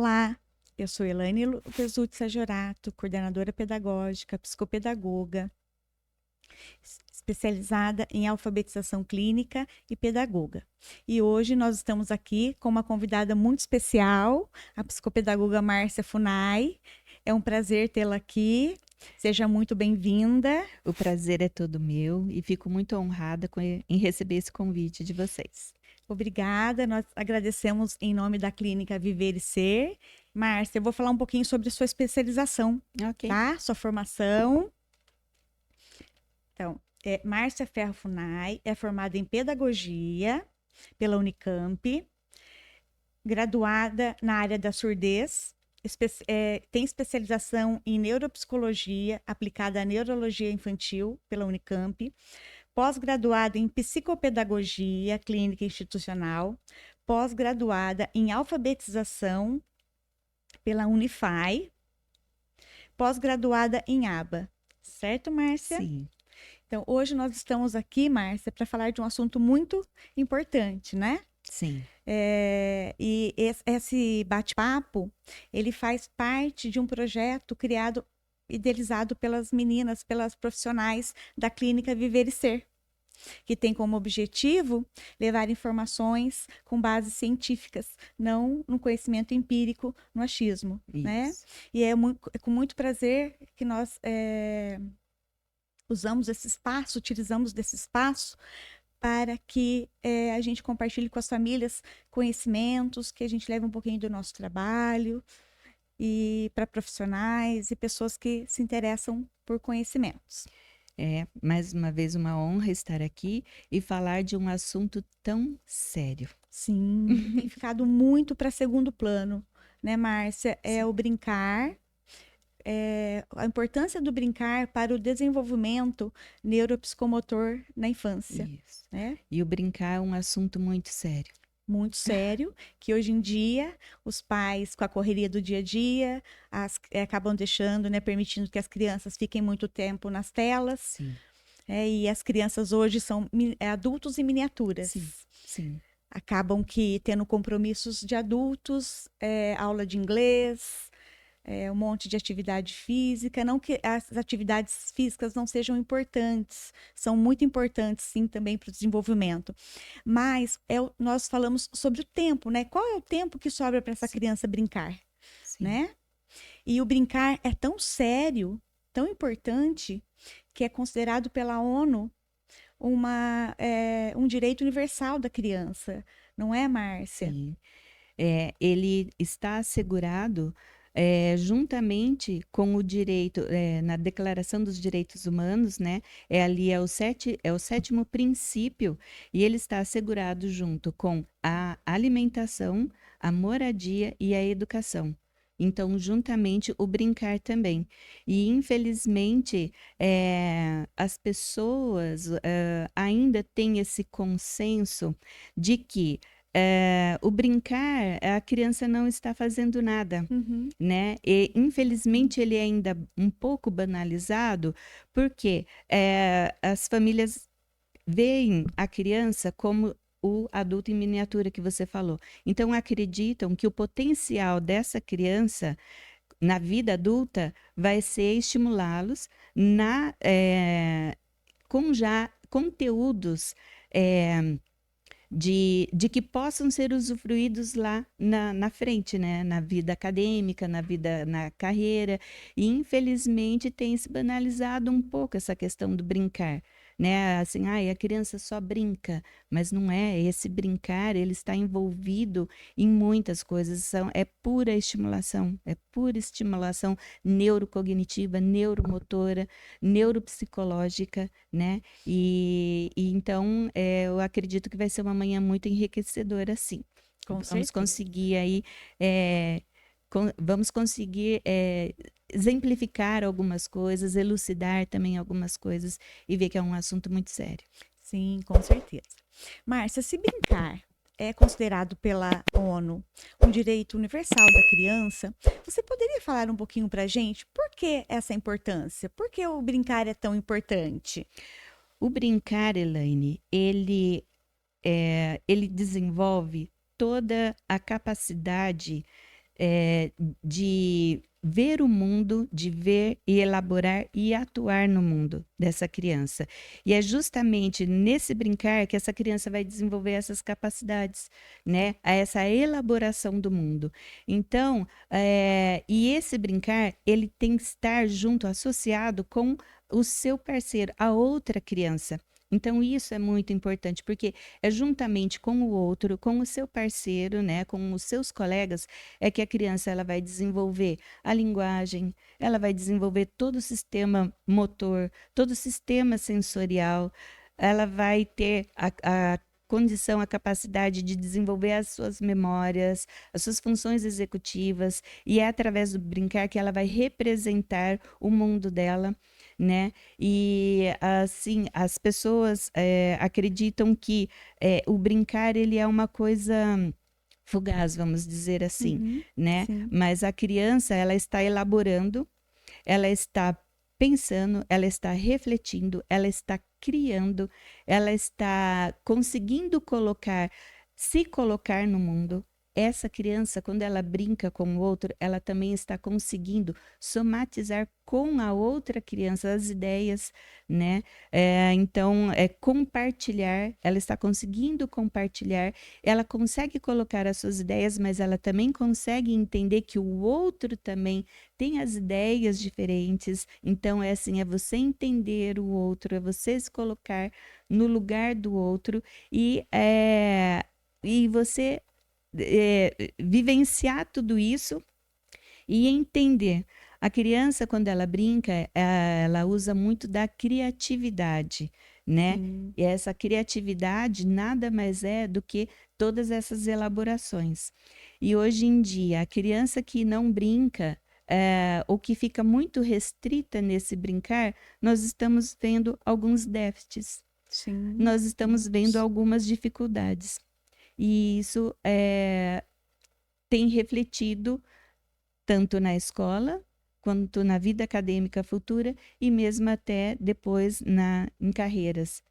Olá, eu sou Elaine Pesutti Sajorato, coordenadora pedagógica, psicopedagoga, especializada em alfabetização clínica e pedagoga. E hoje nós estamos aqui com uma convidada muito especial, a psicopedagoga Márcia Funai. É um prazer tê-la aqui. Seja muito bem-vinda. O prazer é todo meu e fico muito honrada em receber esse convite de vocês. Obrigada, nós agradecemos em nome da Clínica Viver e Ser. Márcia, eu vou falar um pouquinho sobre sua especialização, Ok. tá? Sua formação. Então, Márcia Ferro Funai é formada em Pedagogia pela Unicamp, graduada na área da surdez, tem especialização em Neuropsicologia aplicada à Neurologia Infantil pela Unicamp, pós-graduada em Psicopedagogia Clínica Institucional, pós-graduada em Alfabetização pela Unify, pós-graduada em ABA. Certo, Márcia? Sim. Então, hoje nós estamos aqui, Márcia, para falar de um assunto muito importante, né? Sim. E esse bate-papo, ele faz parte de um projeto criado, idealizado pelas meninas, pelas profissionais da Clínica Viver e Ser, que tem como objetivo levar informações com bases científicas, não no conhecimento empírico, no achismo, né? Isso. E é com muito prazer que nós usamos esse espaço, utilizamos desse espaço para que a gente compartilhe com as famílias conhecimentos, que a gente leve um pouquinho do nosso trabalho e para profissionais e pessoas que se interessam por conhecimentos. É, mais uma vez, uma honra estar aqui e falar de um assunto tão sério. Sim, tem ficado muito para segundo plano, né, Márcia? É Sim. o brincar, a importância do brincar para o desenvolvimento neuropsicomotor na infância, Isso. né? E o brincar é um assunto muito sério. Muito sério, que hoje em dia os pais, com a correria do dia a dia, acabam deixando, né, permitindo que as crianças fiquem muito tempo nas telas, Sim. e as crianças hoje são adultos em miniaturas. Sim. Sim. Acabam que tendo compromissos de adultos, aula de inglês, um monte de atividade física. Não que as atividades físicas não sejam importantes, são muito importantes, sim, também para o desenvolvimento. Mas nós falamos sobre o tempo, né? Qual é o tempo que sobra para essa criança brincar, Sim. né? E o brincar é tão sério, tão importante, que é considerado pela ONU um direito universal da criança, não é, Márcia? Sim. Ele está assegurado juntamente com o direito, na Declaração dos Direitos Humanos, né? É o sétimo princípio, e ele está assegurado junto com a alimentação, a moradia e a educação. Então, juntamente, o brincar também. E, infelizmente, as pessoas ainda têm esse consenso de que o brincar, a criança não está fazendo nada, Uhum. né? E, infelizmente, ele é ainda um pouco banalizado, porque as famílias veem a criança como o adulto em miniatura que você falou. Então, acreditam que o potencial dessa criança na vida adulta vai ser estimulá-los com já conteúdos. De que possam ser usufruídos lá na frente, né? Na vida acadêmica, na carreira. E, infelizmente, tem se banalizado um pouco essa questão do brincar, né? Assim, a criança só brinca, mas não é. Esse brincar, ele está envolvido em muitas coisas. É pura estimulação neurocognitiva, neuromotora, neuropsicológica, né? E então eu acredito que vai ser uma manhã muito enriquecedora, sim. Com Vamos certeza. conseguir aí, vamos conseguir exemplificar algumas coisas, elucidar também algumas coisas e ver que é um assunto muito sério. Sim, com certeza. Márcia, se brincar é considerado pela ONU um direito universal da criança, você poderia falar um pouquinho para a gente por que essa importância? Por que o brincar é tão importante? O brincar, Elaine, ele desenvolve toda a capacidade de ver o mundo, de ver e elaborar e atuar no mundo dessa criança. E é justamente nesse brincar que essa criança vai desenvolver essas capacidades, né? Essa elaboração do mundo. Então, e esse brincar, ele tem que estar junto, associado com o seu parceiro, a outra criança. Então, isso é muito importante, porque é juntamente com o outro, com o seu parceiro, né, com os seus colegas, é que a criança ela vai desenvolver a linguagem, ela vai desenvolver todo o sistema motor, todo o sistema sensorial, ela vai ter a condição, a capacidade de desenvolver as suas memórias, as suas funções executivas, e é através do brincar que ela vai representar o mundo dela, né? E assim, as pessoas acreditam que o brincar ele é uma coisa fugaz, vamos dizer assim, Uhum, né? sim. Mas a criança, ela está elaborando, ela está pensando, ela está refletindo, ela está criando, ela está conseguindo se colocar no mundo. Essa criança, quando ela brinca com o outro, ela também está conseguindo somatizar com a outra criança as ideias, né? Então, compartilhar, ela está conseguindo compartilhar, ela consegue colocar as suas ideias, mas ela também consegue entender que o outro também tem as ideias diferentes. Então, é assim, é você entender o outro, é você se colocar no lugar do outro e você vivenciar tudo isso e entender. A criança, quando ela brinca, ela usa muito da criatividade, né? Sim. E essa criatividade nada mais é do que todas essas elaborações. E hoje em dia, a criança que não brinca, ou que fica muito restrita nesse brincar, nós estamos vendo alguns déficits, Sim. nós estamos vendo Muitos. algumas dificuldades. E isso tem refletido tanto na escola quanto na vida acadêmica futura e mesmo até depois em carreiras.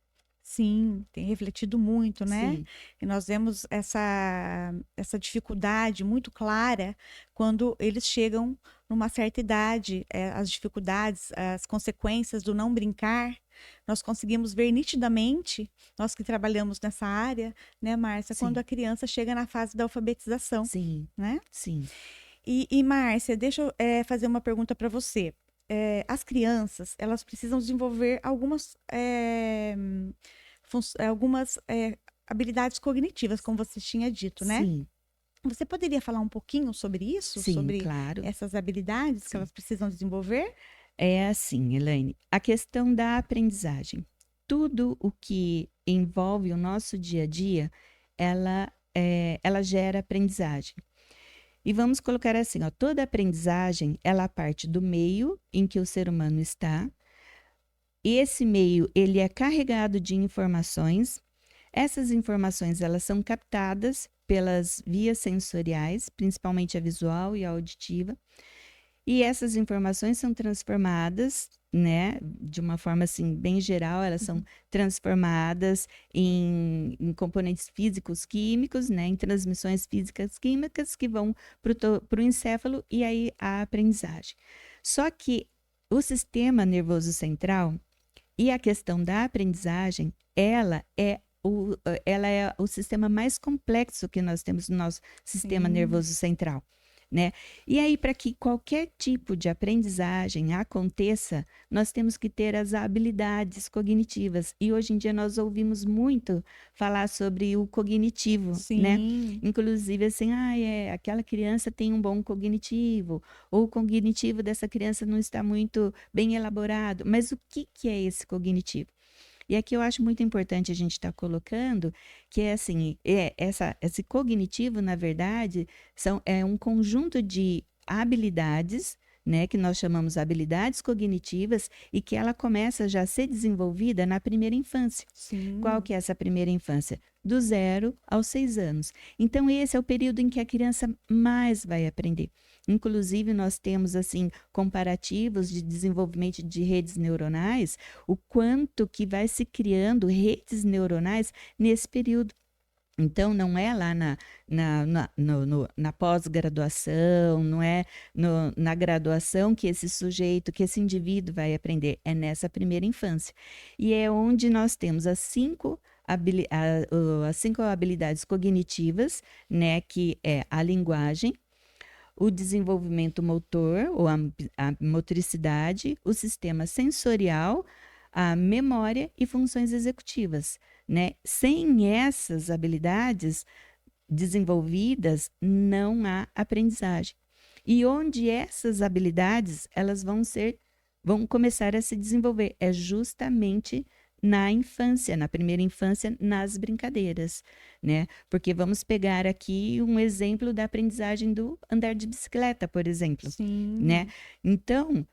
Sim, tem refletido muito, né? Sim, E nós vemos essa dificuldade muito clara quando eles chegam numa certa idade, as dificuldades, as consequências do não brincar, nós conseguimos ver nitidamente, nós que trabalhamos nessa área, né, Márcia, quando sim, a criança chega na fase da alfabetização, sim, né? sim, E Márcia, deixa eu fazer uma pergunta para você. As crianças, elas precisam desenvolver algumas habilidades cognitivas, como você tinha dito, né? sim, Você poderia falar um pouquinho sobre isso, sim, sobre claro, essas habilidades que sim. elas precisam desenvolver? É assim, Elaine, a questão da aprendizagem. Tudo o que envolve o nosso dia a dia, ela gera aprendizagem. E vamos colocar assim, ó, toda aprendizagem, ela parte do meio em que o ser humano está. Esse meio, ele é carregado de informações. Essas informações, elas são captadas pelas vias sensoriais, principalmente a visual e a auditiva. E essas informações são transformadas, né, de uma forma assim bem geral, elas são Uhum. transformadas em componentes físicos químicos, né, em transmissões físicas químicas que vão para o encéfalo e aí a aprendizagem. Só que o sistema nervoso central e a questão da aprendizagem, ela é o sistema mais complexo que nós temos no nosso sistema Sim, nervoso central, né? E aí, para que qualquer tipo de aprendizagem aconteça, nós temos que ter as habilidades cognitivas. E hoje em dia nós ouvimos muito falar sobre o cognitivo, né? sim, Inclusive assim, aquela criança tem um bom cognitivo, ou o cognitivo dessa criança não está muito bem elaborado. Mas o que que é esse cognitivo? E aqui eu acho muito importante a gente estar colocando que é assim, esse cognitivo, na verdade, é um conjunto de habilidades, né, que nós chamamos habilidades cognitivas, e que ela começa já a ser desenvolvida na primeira infância. Qual sim, que é essa primeira infância? Do 0 aos 6 anos. Então, esse é o período em que a criança mais vai aprender. Inclusive, nós temos, assim, comparativos de desenvolvimento de redes neuronais, o quanto que vai se criando redes neuronais nesse período. Então, não é lá na pós-graduação, não é na graduação que esse sujeito, que esse indivíduo vai aprender, é nessa primeira infância. E é onde nós temos as 5 habilidades cognitivas, né, que é a linguagem, o desenvolvimento motor, ou a motricidade, o sistema sensorial, a memória e funções executivas, né? Sem essas habilidades desenvolvidas, não há aprendizagem. E onde essas habilidades, elas vão começar a se desenvolver, é justamente na infância, na primeira infância, nas brincadeiras, né? Porque vamos pegar aqui um exemplo da aprendizagem do andar de bicicleta, por exemplo, né? Sim. Então,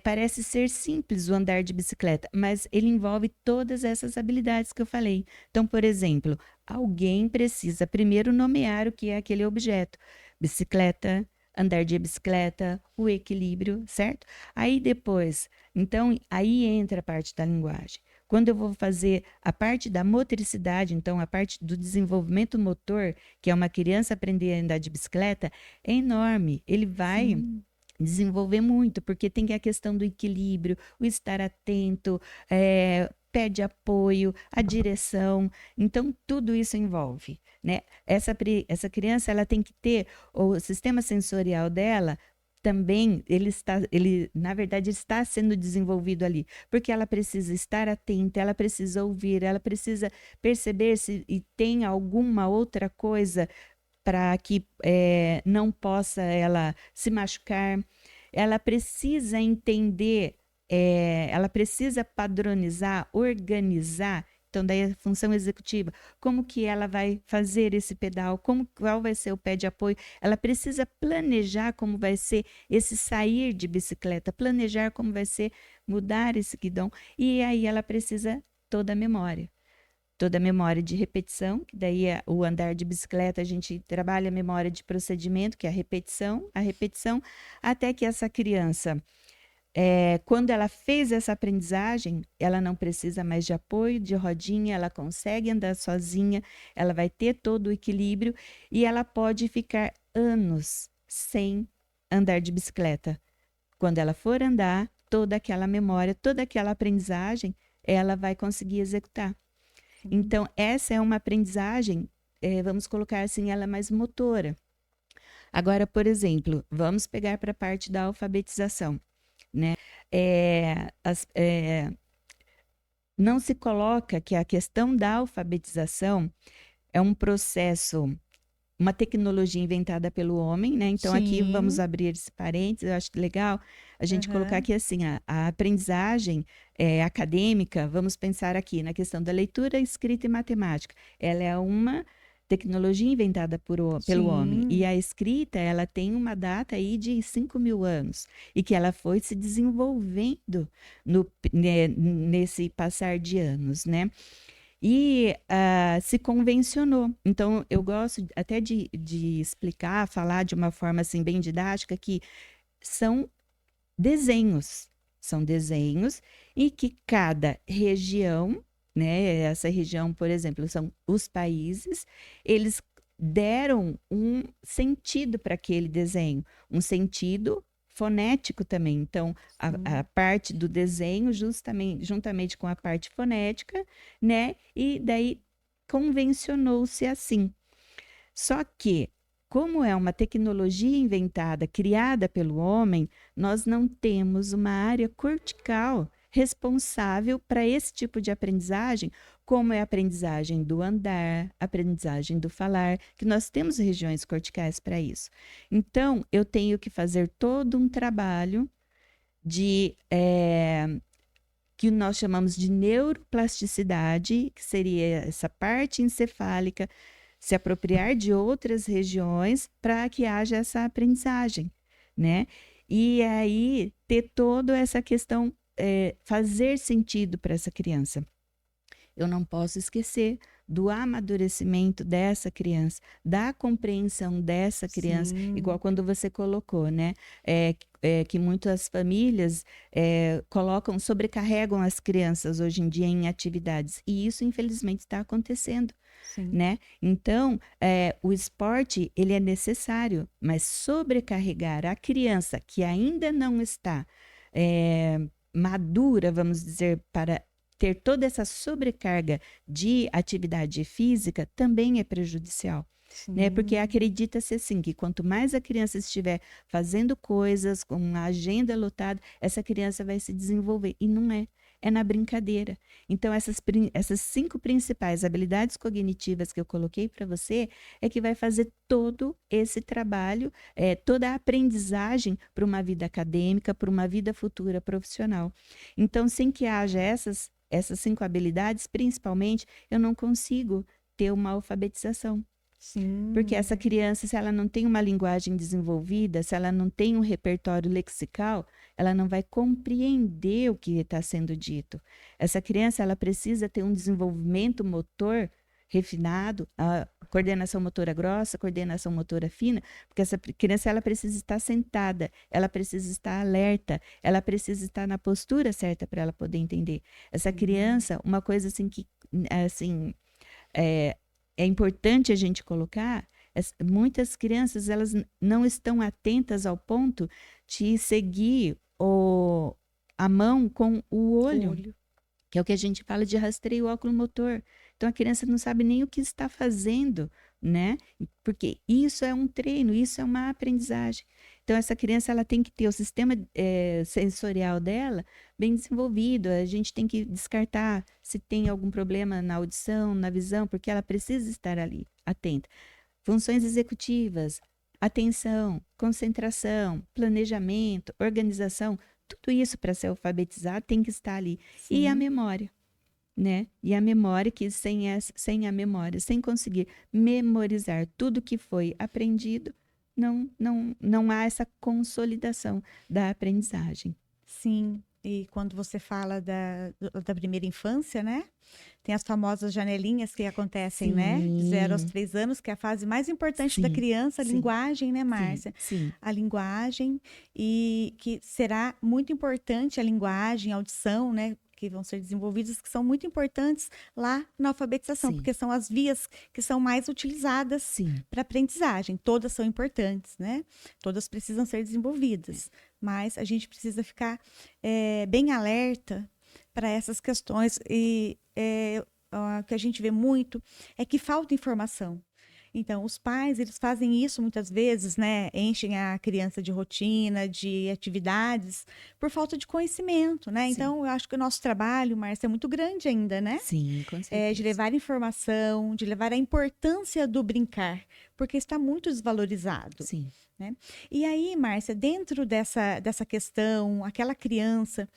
parece ser simples o andar de bicicleta, mas ele envolve todas essas habilidades que eu falei. Então, por exemplo, alguém precisa primeiro nomear o que é aquele objeto: bicicleta, andar de bicicleta, o equilíbrio, certo? Aí depois, então, aí entra a parte da linguagem. Quando eu vou fazer a parte da motricidade, então a parte do desenvolvimento motor, que é uma criança aprender a andar de bicicleta, é enorme. Ele vai Sim. desenvolver muito, porque tem a questão do equilíbrio, o estar atento, pé de apoio, a direção. Então, tudo isso envolve, né? Essa criança, ela tem que ter o sistema sensorial dela também, na verdade, está sendo desenvolvido ali, porque ela precisa estar atenta, ela precisa ouvir, ela precisa perceber se e tem alguma outra coisa para que não possa ela se machucar. Ela precisa entender, ela precisa padronizar, organizar. Então, daí a função executiva, como que ela vai fazer esse pedal, qual vai ser o pé de apoio. Ela precisa planejar como vai ser esse sair de bicicleta, planejar como vai ser mudar esse guidão. E aí ela precisa toda a memória de repetição, que daí é o andar de bicicleta, a gente trabalha a memória de procedimento, que é a repetição, até que essa criança, quando ela fez essa aprendizagem, ela não precisa mais de apoio, de rodinha, ela consegue andar sozinha, ela vai ter todo o equilíbrio e ela pode ficar anos sem andar de bicicleta. Quando ela for andar, toda aquela memória, toda aquela aprendizagem, ela vai conseguir executar. Sim. Então, essa é uma aprendizagem, vamos colocar assim, ela é mais motora. Agora, por exemplo, vamos pegar para a parte da alfabetização, né? Não se coloca que a questão da alfabetização é um processo, uma tecnologia inventada pelo homem, né? Então, aqui vamos Sim. abrir esse parênteses, eu acho legal a gente colocar Aham. aqui assim, a aprendizagem acadêmica, vamos pensar aqui na questão da leitura, escrita e matemática. Ela é uma tecnologia inventada pelo homem, e Sim. a escrita, ela tem uma data aí de 5.000 anos, e que ela foi se desenvolvendo nesse passar de anos, né? E se convencionou. Então, eu gosto até de explicar, falar de uma forma assim bem didática, que são desenhos. São desenhos e que cada região, né? Essa região, por exemplo, são os países, eles deram um sentido para aquele desenho, um sentido fonético também. Então, a Sim. parte do desenho, justamente, juntamente com a parte fonética, né? E daí convencionou-se assim. Só que, como é uma tecnologia inventada, criada pelo homem, nós não temos uma área cortical responsável para esse tipo de aprendizagem, como é a aprendizagem do andar, a aprendizagem do falar, que nós temos regiões corticais para isso. Então, eu tenho que fazer todo um trabalho de que nós chamamos de neuroplasticidade, que seria essa parte encefálica se apropriar de outras regiões para que haja essa aprendizagem, né? E aí ter toda essa questão, fazer sentido para essa criança. Eu não posso esquecer do amadurecimento dessa criança, da compreensão dessa criança, igual Sim. quando você colocou, né? Que muitas famílias sobrecarregam as crianças hoje em dia em atividades, e isso infelizmente está acontecendo. Sim. né? Então, o esporte, ele é necessário, mas sobrecarregar a criança que ainda não está madura, vamos dizer, para ter toda essa sobrecarga de atividade física também é prejudicial. Né? Porque Sim. acredita-se assim que quanto mais a criança estiver fazendo coisas com uma agenda lotada, essa criança vai se desenvolver. E não é. É na brincadeira. Então, essas 5 principais habilidades cognitivas que eu coloquei para você é que vai fazer todo esse trabalho, toda a aprendizagem para uma vida acadêmica, para uma vida futura profissional. Então, sem que haja essas 5 habilidades, principalmente, eu não consigo ter uma alfabetização. Porque Sim. essa criança, se ela não tem uma linguagem desenvolvida, se ela não tem um repertório lexical, ela não vai compreender o que está sendo dito. Essa criança, ela precisa ter um desenvolvimento motor refinado, a coordenação motora grossa, coordenação motora fina, porque essa criança, ela precisa estar sentada, ela precisa estar alerta, ela precisa estar na postura certa para ela poder entender. Essa Sim. criança, uma coisa assim que, assim, é, é importante a gente colocar, muitas crianças elas não estão atentas ao ponto de seguir a mão com o O olho, olho. que é o que a gente fala de rastreio oculomotor. Então a criança não sabe nem o que está fazendo, né? Porque isso é um treino, isso é uma aprendizagem. Então essa criança ela tem que ter o sistema sensorial dela bem desenvolvido. A gente tem que descartar se tem algum problema na audição, na visão, porque ela precisa estar ali, atenta. Funções executivas, atenção, concentração, planejamento, organização, tudo isso para ser alfabetizado tem que estar ali. E a Sim. memória, né? E a memória, que sem a memória, sem conseguir memorizar tudo que foi aprendido, não há essa consolidação da aprendizagem. Sim. E quando você fala da primeira infância, né? Tem as famosas janelinhas que acontecem, né? De 0 aos 3 anos, que é a fase mais importante da Sim, criança, a sim, linguagem, né, sim, Márcia? sim, A linguagem, e que será muito importante a linguagem, a audição, né? Que vão ser desenvolvidas, que são muito importantes lá na alfabetização, sim, porque são as vias que são mais utilizadas sim. para aprendizagem. Todas são importantes, né? Todas precisam ser desenvolvidas, mas a gente precisa ficar bem alerta para essas questões. E o que a gente vê muito é que falta informação. Então, os pais, eles fazem isso muitas vezes, né? Enchem a criança de rotina, de atividades, por falta de conhecimento, né? Sim, Então, eu acho que o nosso trabalho, Márcia, é muito grande ainda, né? sim, com De certeza. levar informação, de levar a importância do brincar, porque está muito desvalorizado. Sim. Né? E aí, Márcia, dentro dessa questão, aquela criança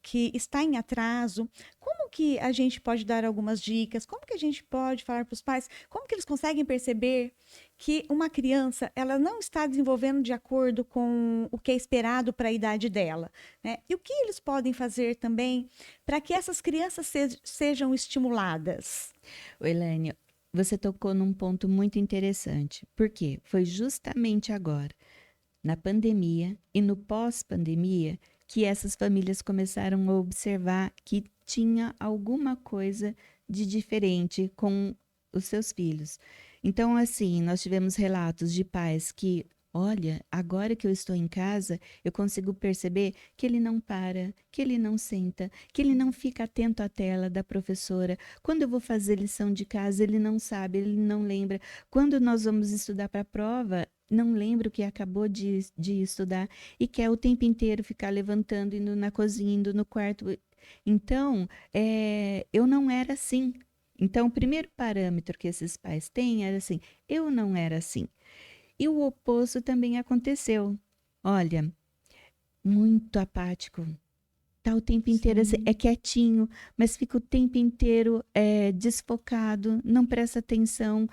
que está em atraso, como que a gente pode dar algumas dicas? Como que a gente pode falar para os pais? Como que eles conseguem perceber que uma criança ela não está desenvolvendo de acordo com o que é esperado para a idade dela? Né? E o que eles podem fazer também para que essas crianças sejam estimuladas? Oi, Elaine, você tocou num ponto muito interessante. Por quê? Foi justamente agora, na pandemia e no pós-pandemia, que essas famílias começaram a observar que tinha alguma coisa de diferente com os seus filhos. Então, assim, nós tivemos relatos de pais que, olha, agora que eu estou em casa, eu consigo perceber que ele não para, que ele não senta, que ele não fica atento à tela da professora. Quando eu vou fazer lição de casa, ele não sabe, ele não lembra. Quando nós vamos estudar para a prova, não lembra o que acabou de estudar e quer o tempo inteiro ficar levantando, indo na cozinha, indo no quarto. Então, eu não era assim. Então, o primeiro parâmetro que esses pais têm era assim: eu não era assim. E o oposto também aconteceu. Olha, muito apático. Tá o tempo inteiro assim, é Sim, quietinho, mas fica o tempo inteiro desfocado, não presta atenção.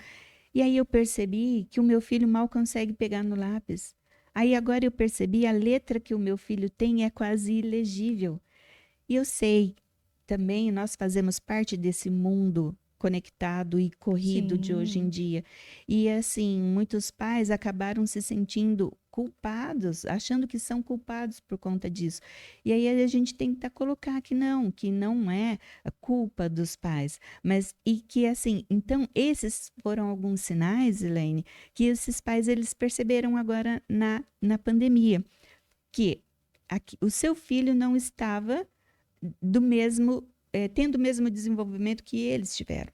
E aí eu percebi que o meu filho mal consegue pegar no lápis. Aí agora eu percebi a letra que o meu filho tem é quase ilegível. E eu sei, também nós fazemos parte desse mundo conectado e corrido de hoje em Sim. dia. E assim, muitos pais acabaram se sentindo culpados, achando que são culpados por conta disso. E aí a gente tem que colocar que não é a culpa dos pais, mas e que assim, então esses foram alguns sinais, Elaine, que esses pais eles perceberam agora na pandemia, que o seu filho não estava do mesmo, tendo o mesmo desenvolvimento que eles tiveram.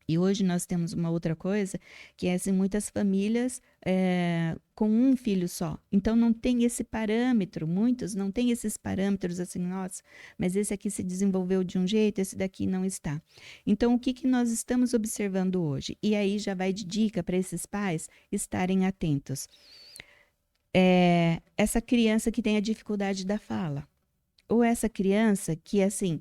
E hoje nós temos uma outra coisa, que é assim, muitas famílias com um filho só. Então não tem esse parâmetro, muitos não têm esses parâmetros assim, nossa, mas esse aqui se desenvolveu de um jeito, esse daqui não está. Então o que, que nós estamos observando hoje? E aí já vai de dica para esses pais estarem atentos. Essa criança que tem a dificuldade da fala, ou essa criança que assim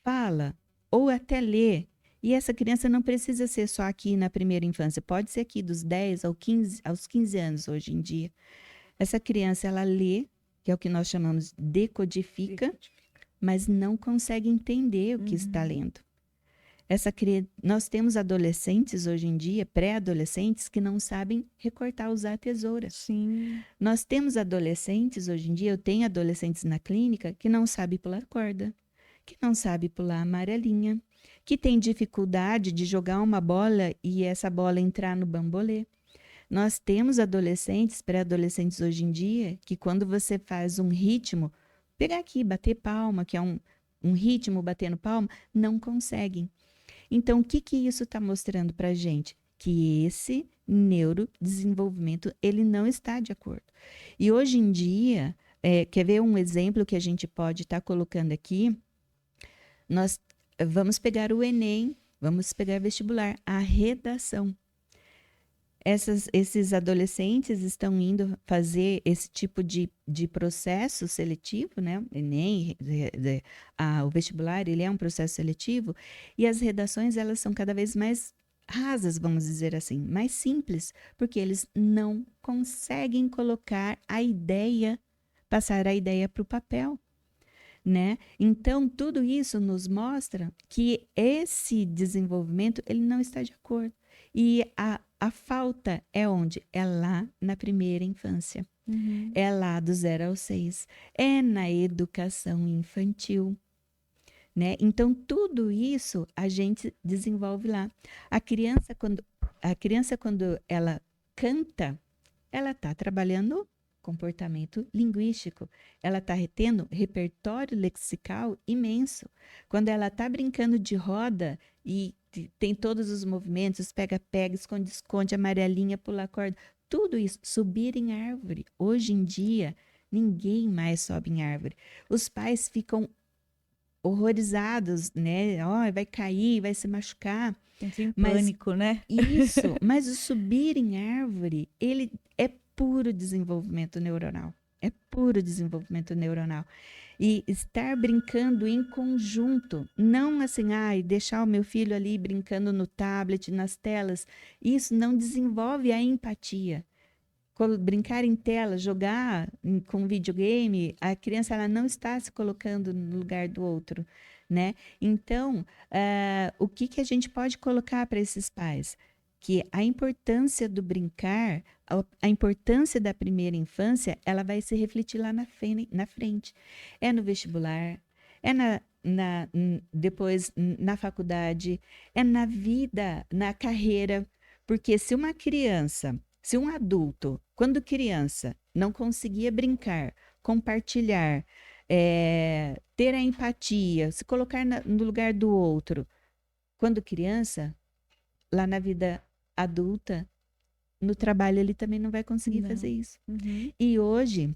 fala ou até lê. E essa criança não precisa ser só aqui na primeira infância, pode ser aqui dos 10 aos 15 anos hoje em dia. Essa criança, ela lê, que é o que nós chamamos de decodifica, mas não consegue entender o que está lendo. Nós temos adolescentes hoje em dia, pré-adolescentes, que não sabem recortar, usar a tesoura. Sim. Nós temos adolescentes hoje em dia, eu tenho adolescentes na clínica que não sabem pular corda, que não sabe pular amarelinha, que tem dificuldade de jogar uma bola e essa bola entrar no bambolê. Nós temos adolescentes, pré-adolescentes hoje em dia, que quando você faz um ritmo, pegar aqui, bater palma, que é um ritmo batendo palma, não conseguem. Então, o que, que isso está mostrando para a gente? Que esse neurodesenvolvimento, ele não está de acordo. E hoje em dia, quer ver um exemplo que a gente pode estar colocando aqui? Nós vamos pegar o Enem, vamos pegar vestibular, a redação. Esses adolescentes estão indo fazer esse tipo de processo seletivo, né? Enem, o vestibular, ele é um processo seletivo, e as redações, elas são cada vez mais rasas, vamos dizer assim, mais simples, porque eles não conseguem colocar a ideia, passar a ideia para o papel. Né? Então, tudo isso nos mostra que esse desenvolvimento ele não está de acordo. E a falta é onde? É lá na primeira infância. Uhum. É lá do 0 ao 6. É na educação infantil. Né? Então, tudo isso a gente desenvolve lá. A criança, quando ela canta, ela está trabalhando comportamento linguístico. Ela está tendo repertório lexical imenso. Quando ela está brincando de roda e tem todos os movimentos, pega-pega, esconde-esconde, amarelinha, pula corda, tudo isso, subir em árvore. Hoje em dia, ninguém mais sobe em árvore. Os pais ficam horrorizados, né? Oh, vai cair, vai se machucar. Entra em pânico, né? Isso, mas o subir em árvore, ele é puro desenvolvimento neuronal. É puro desenvolvimento neuronal. E estar brincando em conjunto, não assim, deixar o meu filho ali brincando no tablet, nas telas, isso não desenvolve a empatia. Brincar em tela, jogar com videogame, a criança ela não está se colocando no lugar do outro, né? Então, o que, que a gente pode colocar para esses pais? Que a importância do brincar, a importância da primeira infância, ela vai se refletir lá na frente. É no vestibular, é depois na faculdade, é na vida, na carreira. Porque se um adulto, quando criança, não conseguia brincar, compartilhar, ter a empatia, se colocar no lugar do outro, quando criança, lá na vida adulta, no trabalho ele também não vai conseguir fazer isso. Uhum. E hoje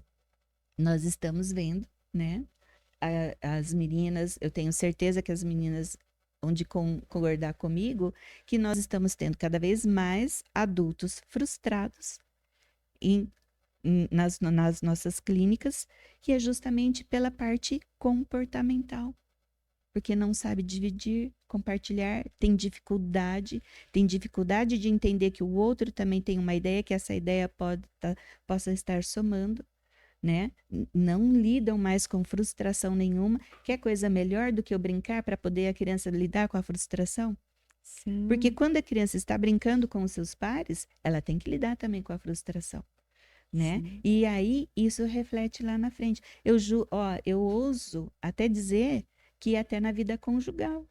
nós estamos vendo, né? As meninas, eu tenho certeza que as meninas vão de concordar comigo, que nós estamos tendo cada vez mais adultos frustrados nas nossas clínicas, que é justamente pela parte comportamental. Porque não sabe dividir, compartilhar, tem dificuldade de entender que o outro também tem uma ideia, que essa ideia possa estar somando, né? Não lidam mais com frustração nenhuma. Quer coisa melhor do que eu brincar para poder a criança lidar com a frustração? Porque Sim. quando a criança está brincando com os seus pares, ela tem que lidar também com a frustração, né? Sim. E aí isso reflete lá na frente. Eu ouso até dizer que até na vida conjugal.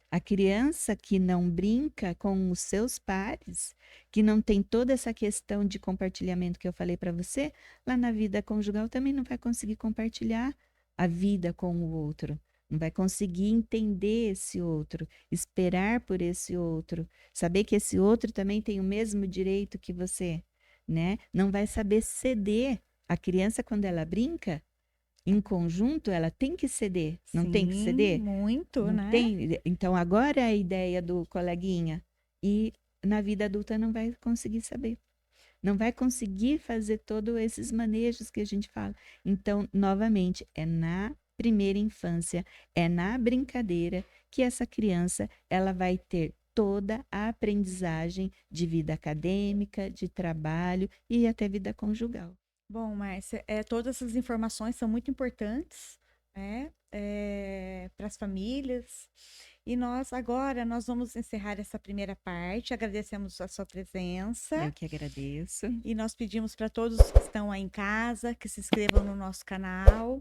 A criança que não brinca com os seus pares, que não tem toda essa questão de compartilhamento que eu falei para você, lá na vida conjugal também não vai conseguir compartilhar a vida com o outro. Não vai conseguir entender esse outro, esperar por esse outro, saber que esse outro também tem o mesmo direito que você, né? Não vai saber ceder. A criança, quando ela brinca, em conjunto, ela tem que ceder. Não tem que Sim, ceder? muito, Não né? tem. Então, agora é a ideia do coleguinha. E na vida adulta não vai conseguir saber. Não vai conseguir fazer todos esses manejos que a gente fala. Então, novamente, é na primeira infância, é na brincadeira que essa criança ela vai ter toda a aprendizagem de vida acadêmica, de trabalho e até vida conjugal. Bom, Márcia, todas essas informações são muito importantes, né, para as famílias. E nós vamos encerrar essa primeira parte. Agradecemos a sua presença Eu que agradeço. e nós pedimos para todos que estão aí em casa que se inscrevam no nosso canal,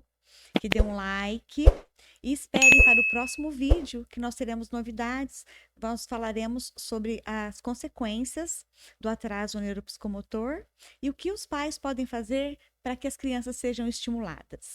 que dê um like e esperem para o próximo vídeo que nós teremos novidades. Nós falaremos sobre as consequências do atraso neuropsicomotor e o que os pais podem fazer para que as crianças sejam estimuladas.